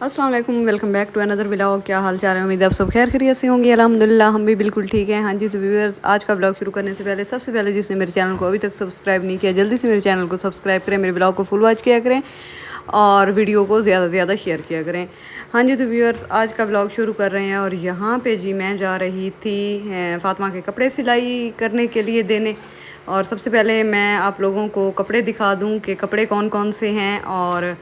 अस्सलाम वालेकुम, welcome back to another vlog. क्या हाल चाल है? उम्मीद है आप सब खैर खैरियत से होंगे। अल्हम्दुलिल्लाह हम भी बिल्कुल ठीक हैं। हाँ जी, तो व्यूअर्स, आज का व्लॉग शुरू करने से पहले सबसे पहले जिसने मेरे चैनल को अभी तक सब्सक्राइब नहीं किया, जल्दी से मेरे चैनल को सब्सक्राइब करें, मेरे व्लॉग को फुल वॉच किया करें और वीडियो को ज़्यादा से ज़्यादा शेयर किया करें। हाँ जी, तो व्यूअर्स, आज का व्लॉग शुरू कर रहे हैं और यहाँ पे जी मैं जा रही थी फ़ातिमा के कपड़े सिलाई करने के लिए देने। और सबसे पहले मैं आप लोगों को कपड़े दिखा दूँ कि कपड़े कौन कौन से हैं और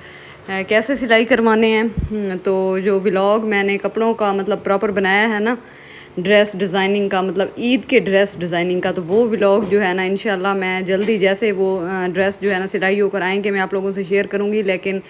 कैसे सिलाई करवाने हैं। तो जो व्लॉग मैंने कपड़ों का मतलब प्रॉपर बनाया है ना, ड्रेस डिज़ाइनिंग का, मतलब ईद के ड्रेस डिज़ाइनिंग का, तो वो व्लॉग जो है ना इंशाल्लाह मैं जल्दी जैसे वो ड्रेस जो है ना सिलाई होकर आएंगे मैं आप लोगों से शेयर करूँगी। लेकिन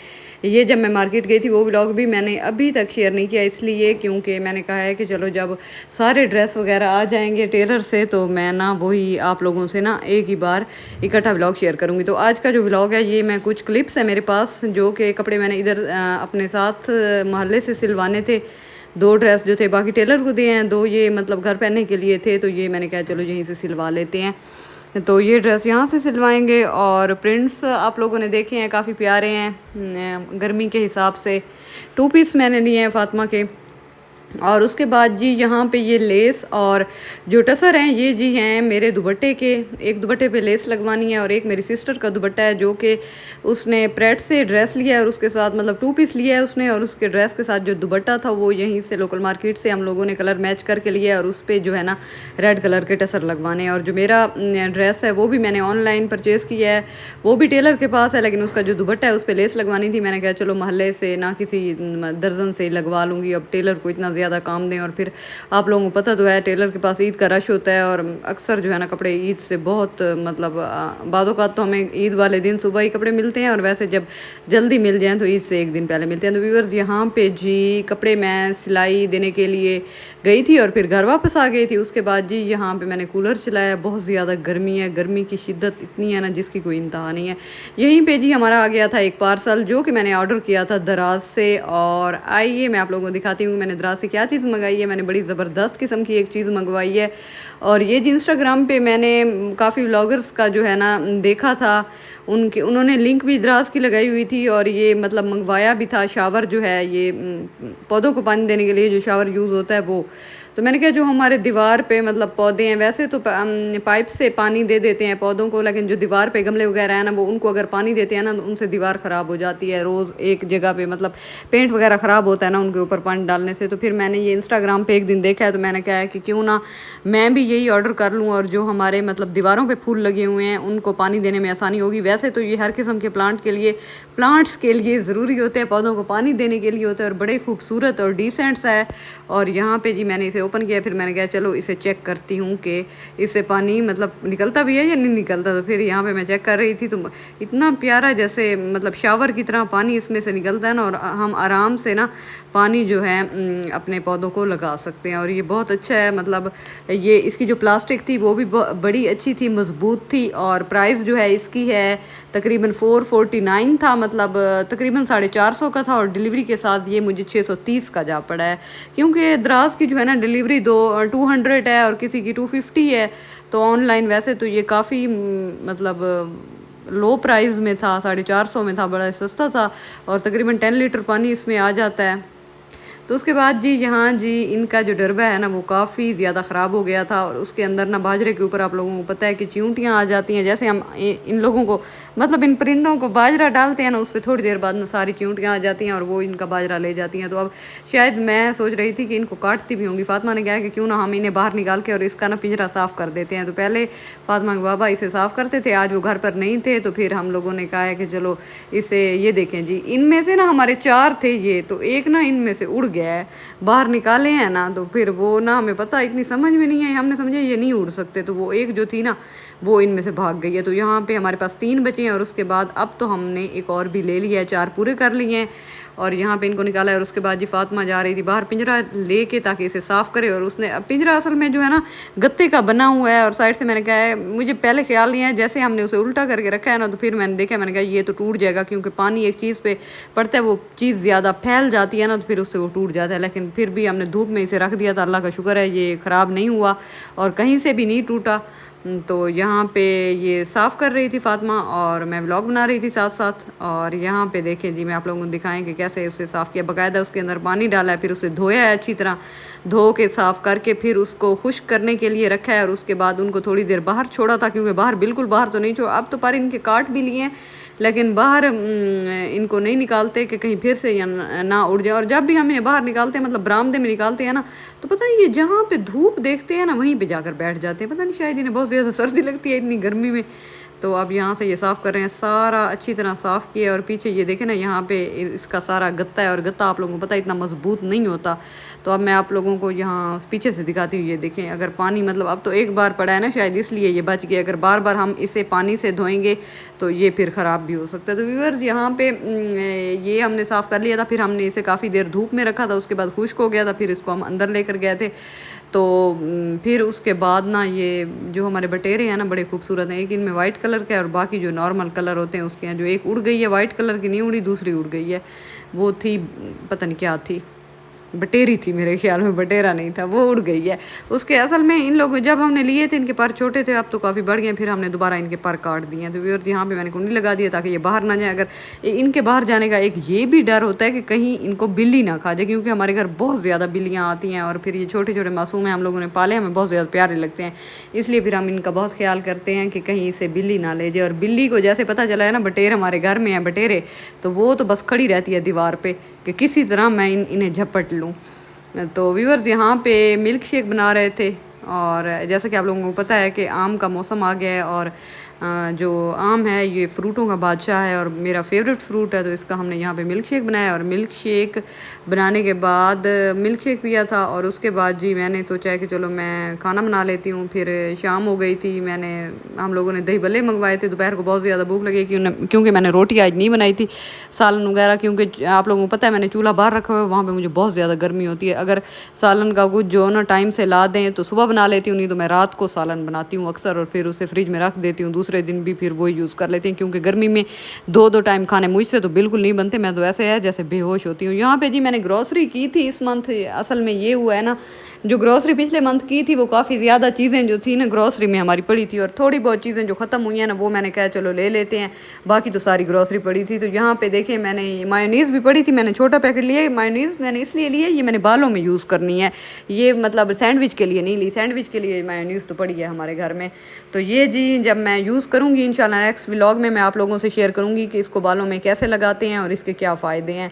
ये जब मैं मार्केट गई थी वो व्लॉग भी मैंने अभी तक शेयर नहीं किया, इसलिए क्योंकि मैंने कहा है कि चलो जब सारे ड्रेस वगैरह आ जाएंगे टेलर से तो मैं ना वही आप लोगों से ना एक ही बार इकट्ठा व्लॉग शेयर करूँगी। तो आज का जो व्लॉग है ये मैं कुछ क्लिप्स है मेरे पास जो कि कपड़े मैंने इधर अपने साथ मोहल्ले से सिलवाने थे। 2 ड्रेस जो थे बाकी टेलर को दिए हैं, 2 ये मतलब घर पहनने के लिए थे, तो ये मैंने कहा चलो यहीं से सिलवा लेते हैं। तो ये ड्रेस यहाँ से सिलवाएंगे और प्रिंट्स आप लोगों ने देखे हैं, काफ़ी प्यारे हैं गर्मी के हिसाब से। 2 पीस मैंने लिए हैं फ़ातिमा के। और उसके बाद जी यहाँ पे ये लेस और जो टसर हैं ये जी हैं मेरे दुपट्टे के। एक दुपट्टे पे लेस लगवानी है और एक मेरी सिस्टर का दुपट्टा है जो कि उसने प्रेट से ड्रेस लिया है और उसके साथ मतलब 2 पीस लिया है उसने, और उसके ड्रेस के साथ जो दुपट्टा था वो यहीं से लोकल मार्केट से हम लोगों ने कलर मैच करके लिया है और उस पर जो है ना रेड कलर के टसर लगवाने हैं। और जो मेरा ड्रेस है वो भी मैंने ऑनलाइन परचेज़ किया है, वो भी टेलर के पास है, लेकिन उसका जो दुपट्टा है उस पर लेस लगवानी थी। मैंने कहा चलो मोहल्ले से ना किसी दर्जन से लगवा लूँगी, अब टेलर को इतना ज़्यादा काम दें। और फिर आप लोगों को पता तो है टेलर के पास ईद का रश होता है और अक्सर जो है ना कपड़े ईद से बहुत मतलब बादों का तो हमें ईद वाले दिन सुबह ही कपड़े मिलते हैं और वैसे जब जल्दी मिल जाएँ तो ईद से एक दिन पहले मिलते हैं। तो व्यूअर्स यहाँ पे जी कपड़े मैं सिलाई देने के लिए गई थी और फिर घर वापस आ गई थी। उसके बाद जी यहाँ पे मैंने कूलर चलाया, बहुत ज़्यादा गर्मी है, गर्मी की शिद्दत इतनी है ना जिसकी कोई इंतहा नहीं है। यहीं पे जी हमारा आ गया था एक पार्सल जो कि मैंने ऑर्डर किया था दराज से। और आइए मैं आप लोगों को दिखाती हूँ मैंने दराज से क्या चीज़ मंगाई है। मैंने बड़ी ज़बरदस्त किस्म की एक चीज़ मंगवाई है और ये जी इंस्टाग्राम पे मैंने काफ़ी व्लॉगर्स का जो है ना देखा था, उन्होंने लिंक भी दराज की लगाई हुई थी और ये मतलब मंगवाया भी था। शावर जो है ये पौधों को पानी देने के लिए जो शावर यूज़ होता है वो, तो मैंने कहा जो हमारे दीवार पे मतलब पौधे हैं वैसे तो पाइप से पानी दे देते हैं पौधों को, लेकिन जो दीवार पे गमले वगैरह है ना वो उनको अगर पानी देते हैं ना तो उनसे दीवार ख़राब हो जाती है। रोज़ एक जगह पे मतलब पेंट वगैरह ख़राब होता है ना उनके ऊपर पानी डालने से। तो फिर मैंने ये इंस्टाग्राम पे एक दिन देखा है तो मैंने कहा है कि क्यों ना मैं भी यही ऑर्डर कर लूँ और जो हमारे मतलब दीवारों पर फूल लगे हुए हैं उनको पानी देने में आसानी होगी। वैसे तो ये हर किस्म के प्लांट्स के लिए ज़रूरी होते हैं, पौधों को पानी देने के लिए होते हैं और बड़े खूबसूरत और डिसेंट्स है। और यहाँ पे जी मैंने इसे ओपन किया, फिर मैंने कहा चलो इसे चेक करती हूँ कि इससे पानी मतलब निकलता भी है या नहीं निकलता। तो फिर यहाँ पे मैं चेक कर रही थी तो इतना प्यारा जैसे मतलब शावर की तरह पानी इसमें से निकलता है ना और हम आराम से ना पानी जो है अपने पौधों को लगा सकते हैं। और ये बहुत अच्छा है, मतलब ये इसकी जो प्लास्टिक थी वो भी बड़ी अच्छी थी, मज़बूत थी। और प्राइस जो है इसकी है तकरीबन 449 था, मतलब तकरीबन 450 का था और डिलीवरी के साथ ये मुझे 630 का जा पड़ा है। क्योंकि दराज की जो है ना डिलीवरी 200 है और किसी की 250 है। तो ऑनलाइन वैसे तो ये काफ़ी मतलब लो प्राइस में था, 450 में था, बड़ा सस्ता था और तकरीबन 10 लीटर पानी इसमें आ जाता है। तो उसके बाद जी यहाँ जी इनका जो डरबा है ना वो काफ़ी ज़्यादा ख़राब हो गया था और उसके अंदर ना बाजरे के ऊपर आप लोगों को पता है कि चींटियाँ आ जाती हैं। जैसे हम इन लोगों को मतलब इन परिंदों को बाजरा डालते हैं ना उस पर थोड़ी देर बाद ना सारी चींटियाँ आ जाती हैं और वो इनका बाजरा ले जाती हैं। तो अब शायद मैं सोच रही थी कि इनको काटती भी होंगी। फातिमा ने कहा कि क्यों ना हम इन्हें बाहर निकाल के और इसका ना पिंजरा साफ़ कर देते हैं। तो पहले फातिमा के बाबा इसे साफ़ करते थे, आज वो घर पर नहीं थे तो फिर हम लोगों ने कहा है कि चलो इसे, ये देखें जी इनमें से ना हमारे 4 थे ये, तो एक ना इनमें से उड़ गया है, बाहर निकाले हैं ना तो फिर वो ना हमें पता इतनी समझ में नहीं आई, हमने समझा ये नहीं उड़ सकते तो वो एक जो थी ना वो इनमें से भाग गई है। तो यहाँ पे हमारे पास 3 बचे हैं और उसके बाद अब तो हमने एक और भी ले लिया है, 4 पूरे कर लिए हैं और यहाँ पे इनको निकाला है। और उसके बाद जी फातिमा जा रही थी बाहर पिंजरा लेके ताकि इसे साफ़ करे और उसने पिंजरा असल में जो है ना गत्ते का बना हुआ है और साइड से मैंने कहा है, मुझे पहले ख्याल नहीं है, जैसे हमने उसे उल्टा करके रखा है ना तो फिर मैंने देखा, मैंने कहा ये तो टूट जाएगा क्योंकि पानी एक चीज़ पे पड़ता है वो चीज़ ज़्यादा फैल जाती है ना तो फिर उससे वो टूट जाता है। लेकिन फिर भी हमने धूप में इसे रख दिया था, अल्लाह का शुक्र है ये ख़राब नहीं हुआ और कहीं से भी नहीं टूटा। तो यहाँ पे ये साफ़ कर रही थी फ़ातिमा और मैं व्लॉग बना रही थी साथ साथ। और यहाँ पे देखें जी, मैं आप लोगों को दिखाएं कि कैसे उसे साफ़ किया। बाकायदा उसके अंदर पानी डाला है, फिर उसे धोया है अच्छी तरह, धो के साफ़ करके फिर उसको खुश्क करने के लिए रखा है। और उसके बाद उनको थोड़ी देर बाहर छोड़ा था, क्योंकि बाहर बिल्कुल बाहर तो नहीं छोड़ा। अब तो पर इनके काट भी लिए हैं, लेकिन बाहर इनको नहीं निकालते कि कहीं फिर से या ना उड़ जाए। और जब भी हम इन्हें बाहर निकालते हैं, मतलब बरामदे में निकालते हैं ना, तो पता नहीं ये जहाँ पे धूप देखते हैं ना, वहीं पे जाकर बैठ जाते हैं। पता नहीं, शायद इन्हें बहुत ज़्यादा सर्दी लगती है इतनी गर्मी में। तो अब यहाँ से ये साफ़ कर रहे हैं, सारा अच्छी तरह साफ़ किया। और पीछे ये देखें ना, यहाँ पे इसका सारा गत्ता है, और गत्ता आप लोगों को पता है इतना मजबूत नहीं होता। तो अब मैं आप लोगों को यहाँ पीछे से दिखाती हूँ। ये देखें, अगर पानी मतलब अब तो एक बार पड़ा है ना, शायद इसलिए ये बच गया। अगर बार बार हम इसे पानी से धोएंगे तो ये फिर ख़राब भी हो सकता है। तो व्यूअर्स, यहाँ पे ये हमने साफ़ कर लिया था, फिर हमने इसे काफ़ी देर धूप में रखा था, उसके बाद खुश्क हो गया था, फिर इसको हम अंदर लेकर गए थे। तो फिर उसके बाद ना, ये जो हमारे बटेरे हैं ना, बड़े खूबसूरत हैं। एक इनमें वाइट कलर का है और बाकी जो नॉर्मल कलर होते हैं उसके हैं। जो एक उड़ गई है वाइट कलर की, नहीं उड़ी, दूसरी उड़ गई है। वो थी, पता नहीं क्या थी, बटेरी थी मेरे ख्याल में, बटेरा नहीं था, वो उड़ गई है। उसके असल में इन लोगों जब हमने लिए थे, इनके पर छोटे थे, अब तो काफ़ी बढ़ गए, फिर हमने दोबारा इनके पर काट दिए हैं। तो व्यूअर्स, यहाँ पे मैंने कुंडी लगा दिया ताकि ये बाहर ना जाए। अगर इनके बाहर जाने का एक ये भी डर होता है कि कहीं इनको बिल्ली ना खा जाए, क्योंकि हमारे घर बहुत ज़्यादा बिल्लियाँ आती हैं। और फिर ये छोटे छोटे मासूम हैं, हम लोगों ने पाले, हमें बहुत ज़्यादा प्यारे लगते हैं, इसलिए फिर हम इनका बहुत ख्याल करते हैं कि कहीं इसे बिल्ली ना ले जाए। और बिल्ली को जैसे पता चला है ना, बटेर हमारे घर में है बटेरे, तो वो तो बस खड़ी रहती है दीवार पे कि किसी तरह मैं इन्हें झपट लूँ। तो व्यूअर्स, यहाँ पे मिल्क शेक बना रहे थे। और जैसा कि आप लोगों को पता है कि आम का मौसम आ गया है, और जो आम है ये फ्रूटों का बादशाह है और मेरा फेवरेट फ्रूट है। तो इसका हमने यहाँ पे मिल्क शेक बनाया। और मिल्क शेक बनाने के बाद मिल्क शेक पिया था, और उसके बाद जी मैंने सोचा है कि चलो मैं खाना बना लेती हूँ। फिर शाम हो गई थी, हम लोगों ने दही भल्ले मंगवाए थे। दोपहर को बहुत ज़्यादा भूख लगी, क्योंकि मैंने रोटी आज नहीं बनाई थी, सालन वगैरह, क्योंकि आप लोगों को पता है मैंने चूल्हा बाहर रखा हुआ है, वहाँ पर मुझे बहुत ज़्यादा गर्मी होती है। अगर सालन का कुछ जो ना टाइम से ला दें तो सुबह बना लेती हूँ, नहीं तो मैं रात को सालन बनाती हूँ अक्सर, और फिर उसे फ्रिज में रख देती हूँ, दूसरे दिन भी फिर वही यूज़ कर लेते हैं। क्योंकि गर्मी में दो दो टाइम खाने मुझसे तो बिल्कुल नहीं बनते, मैं तो ऐसे है जैसे बेहोश होती हूँ। यहाँ पे जी मैंने ग्रॉसरी की थी इस मंथ। असल में ये हुआ है ना, जो ग्रॉसरी पिछले मंथ की थी वो काफ़ी ज़्यादा चीज़ें जो थी ना ग्रॉसरी में हमारी पड़ी थी, और थोड़ी बहुत चीज़ें जो ख़त्म हुई हैं ना, वो मैंने कहा चलो ले लेते हैं, बाकी तो सारी ग्रॉसरी पड़ी थी। तो यहाँ पे देखें, मैंने मायोनीज़ भी पड़ी थी, मैंने छोटा पैकेट लिया। मायोनीज़ मैंने इसलिए लिया, ये मैंने बालों में यूज़ करनी है, ये मतलब सैंडविच के लिए नहीं ली। सैंडविच के लिए मायोनीज़ तो पड़ी है हमारे घर में। तो ये जी जब मैं यूज़ करूँगी इंशाल्लाह नेक्स्ट व्लॉग में मैं आप लोगों से शेयर करूँगी कि इसको बालों में कैसे लगाते हैं और इसके क्या फ़ायदे हैं।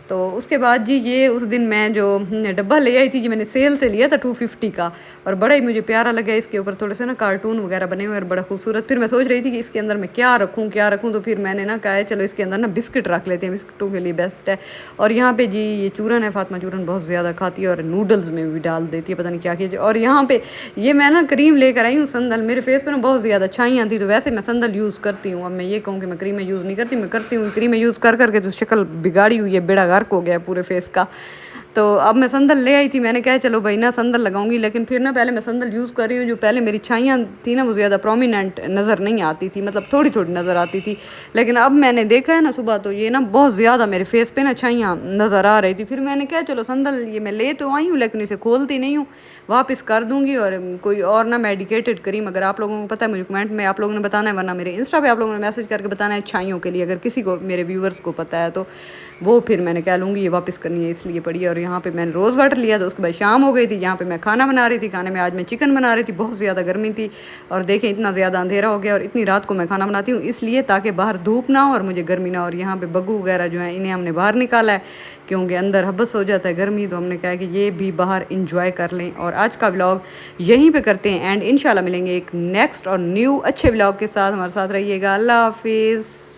तो उसके बाद जी ये उस दिन मैं जो डब्बा ले आई थी, ये मैंने सेल से लिया था 250 का, और बड़ा ही मुझे प्यारा लगा। इसके ऊपर थोड़े से ना कार्टून वगैरह बने हुए और बड़ा खूबसूरत। फिर मैं सोच रही थी कि इसके अंदर मैं क्या रखूँ, तो फिर मैंने ना कहा चलो इसके अंदर ना बिस्किट रख लेते हैं, बिस्किटों के लिए बेस्ट है। और यहाँ पे जी ये चूरन है, फातिमा चूरन बहुत ज़्यादा खाती है और नूडल्स में भी डाल देती है, पता नहीं क्या किया। और यहाँ पे ये मैं ना क्रीम लेकर आई हूँ संदल, मेरे फेस पर ना बहुत ज़्यादा छाइयाँ थी, तो वैसे मैं संदल यूज़ करती हूँ। अब मैं ये कहूँ कि मैं क्रीमें यूज़ नहीं करती, मैं करती हूँ क्रीमें यूज़ कर करके तो शक्ल बिगाड़ी हुई है, बेड़ा गर्क हो गया पूरे फेस का। तो अब मैं संदल ले आई थी, मैंने कहा चलो भाई ना संदल लगाऊंगी, लेकिन फिर ना पहले मैं संदल यूज़ कर रही हूँ। जो पहले मेरी छाइयाँ थी ना वो ज़्यादा प्रोमिनेंट नज़र नहीं आती थी, मतलब थोड़ी थोड़ी नज़र आती थी, लेकिन अब मैंने देखा है ना सुबह, तो ये ना बहुत ज़्यादा मेरे फेस पे ना छाइयाँ नज़र आ रही थी। फिर मैंने कहा चलो संदल ये मैं ले तो आई हूँ, लेकिन इसे खोलती नहीं हूँ, वापस कर दूँगी। और कोई और ना मेडिकेटेड क्रीम अगर आप लोगों को पता है मुझे कमेंट में आप लोगों ने बताना है, वरना मेरे इंस्टा पे आप लोगों ने मैसेज करके बताना है छाइयों के लिए, अगर किसी को मेरे व्यूवर्स को पता है तो वो फिर मैंने कह लूँगी ये वापस करनी है, इसलिए पड़ी है। और यहाँ पे मैंने रोज़ वाटर लिया, तो उसके बाद शाम हो गई थी, यहाँ पे मैं खाना बना रही थी। खाने में आज मैं चिकन बना रही थी, बहुत ज़्यादा गर्मी थी, और देखें इतना ज़्यादा अंधेरा हो गया, और इतनी रात को मैं खाना बनाती हूँ इसलिए ताकि बाहर धूप ना हो और मुझे गर्मी ना हो। और यहाँ पे बग्गू वगैरह जो है इन्हें हमने बाहर निकाला है, क्योंकि अंदर हबस हो जाता है गर्मी, तो हमने कहा कि ये भी बाहर इंजॉय कर लें। और आज का व्लॉग यहीं पे करते हैं एंड इंशाल्लाह मिलेंगे एक नेक्स्ट और न्यू अच्छे व्लॉग के साथ। हमारे साथ रहिएगा। अल्लाह हाफिज़।